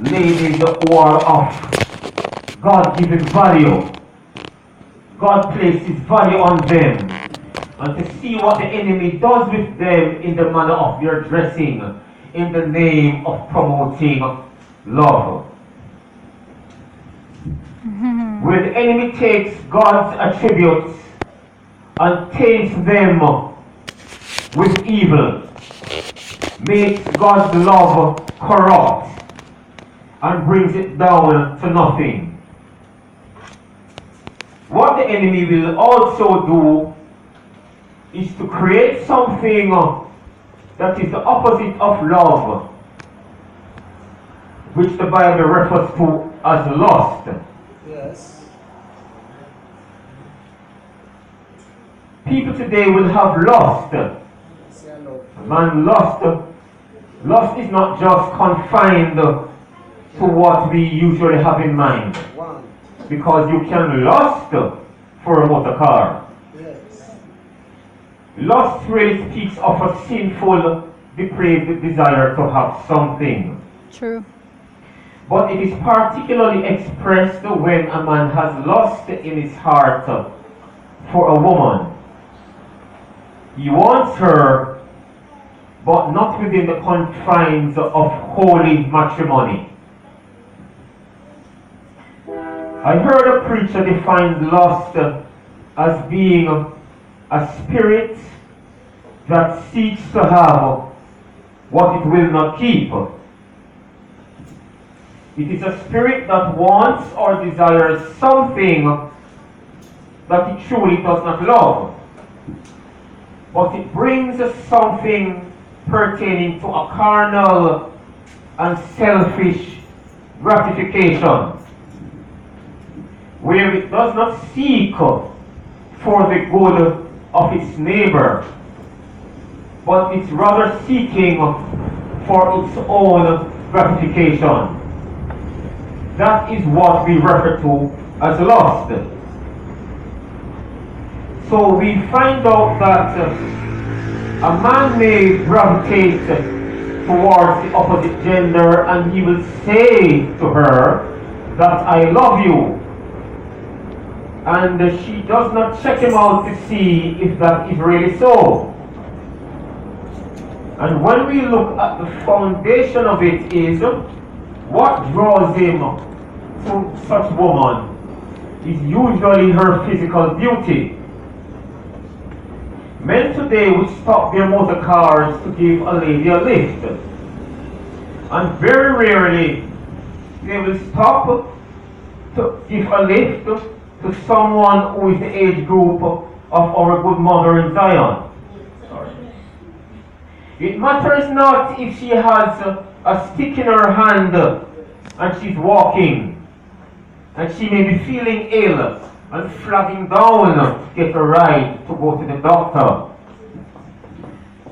ladies who are of God-given value. God places value on them. And to see what the enemy does with them in the manner of their dressing, in the name of promoting love. Where the enemy takes God's attributes and taints them with evil, makes God's love corrupt, and brings it down to nothing. What the enemy will also do is to create something that is the opposite of love, which the Bible refers to as lust. Yes. People today will have lust. Man, lust is not just confined to what we usually have in mind. Because you can lust for a motor car. Yes. Lust really speaks of a sinful, depraved desire to have something. True. But it is particularly expressed when a man has lust in his heart for a woman. He wants her, but not within the confines of holy matrimony. I heard a preacher define lust as being a spirit that seeks to have what it will not keep. It is a spirit that wants or desires something that it truly does not love. But it brings something pertaining to a carnal and selfish gratification, where it does not seek for the good of its neighbor, but it's rather seeking for its own gratification. That is what we refer to as lust. So we find out that a man may gravitate towards the opposite gender and he will say to her that I love you. And she does not check him out to see if that is really so. And when we look at the foundation of it is, what draws him to such woman is usually her physical beauty. Men today will stop their motor cars to give a lady a lift. And very rarely they will stop to give a lift to someone who is the age group of our good mother in Zion. It matters not if she has a stick in her hand and she's walking and she may be feeling ill and flagging down to get a ride to go to the doctor.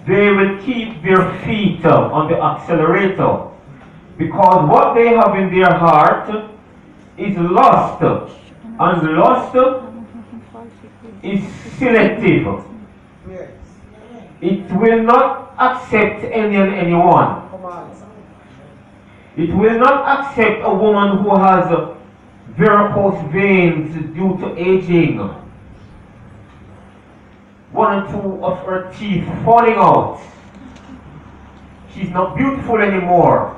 They will keep their feet on the accelerator because what they have in their heart is lust, and lust is selective. Yes. It will not accept any and anyone. Come on. It will not accept a woman who has varicose veins due to aging, one or two of her teeth falling out. She's not beautiful anymore.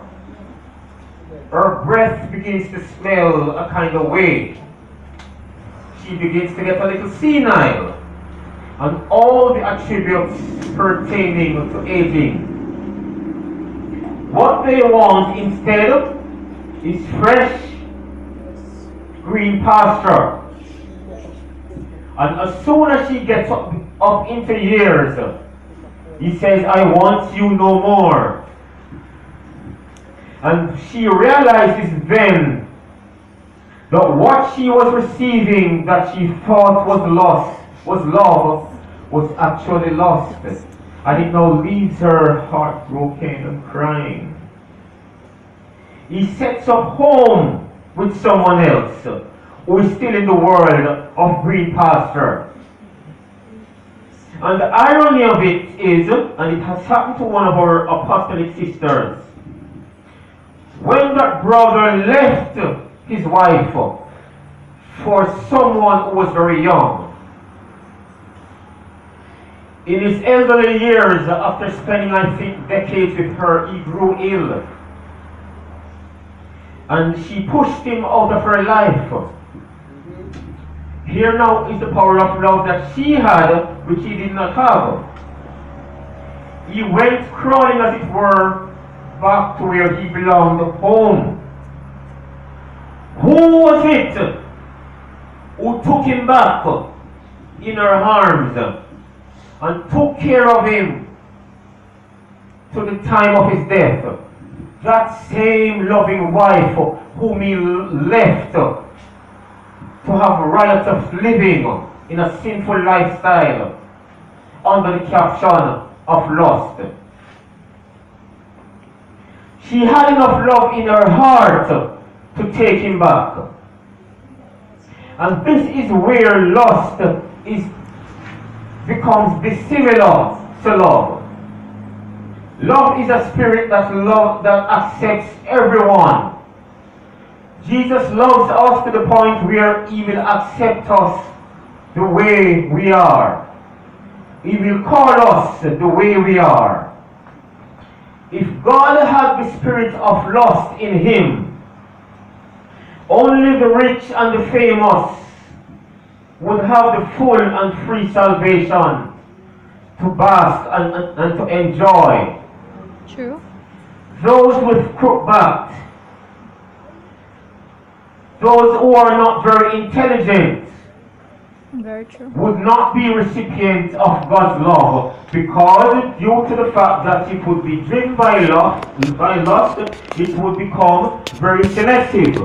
Her breath begins to smell a kind of way. She begins to get a little senile. And all the attributes pertaining to aging. What they want instead is fresh green pasture. And as soon as she gets up into years, he says, I want you no more. And she realizes then that what she was receiving that she thought was love, was actually lost. And it now leaves her heartbroken and crying. He sets up home with someone else who is still in the world of green pasture. And the irony of it is, and it has happened to one of our apostolic sisters, When that brother left his wife for someone who was very young, in his elderly years, after spending, I think, decades with her, he grew ill. And she pushed him out of her life. Here now is the power of love that she had, which he did not have. He went crawling, as it were, back to where he belonged, home. Who was it who took him back in her arms and took care of him to the time of his death? That same loving wife whom he left to have riotous living in a sinful lifestyle under the caption of lust. She had enough love in her heart to take him back. And this is where lust becomes dissimilar to love. Love is a spirit that accepts everyone. Jesus loves us to the point where he will accept us the way we are. He will call us the way we are. If God had the spirit of lust in him, only the rich and the famous would have the full and free salvation to bask and to enjoy. True. Those with crook back, those who are not very intelligent, Very true. would not be recipients of God's love, because due to the fact that it would be driven by lust, it would become very selective.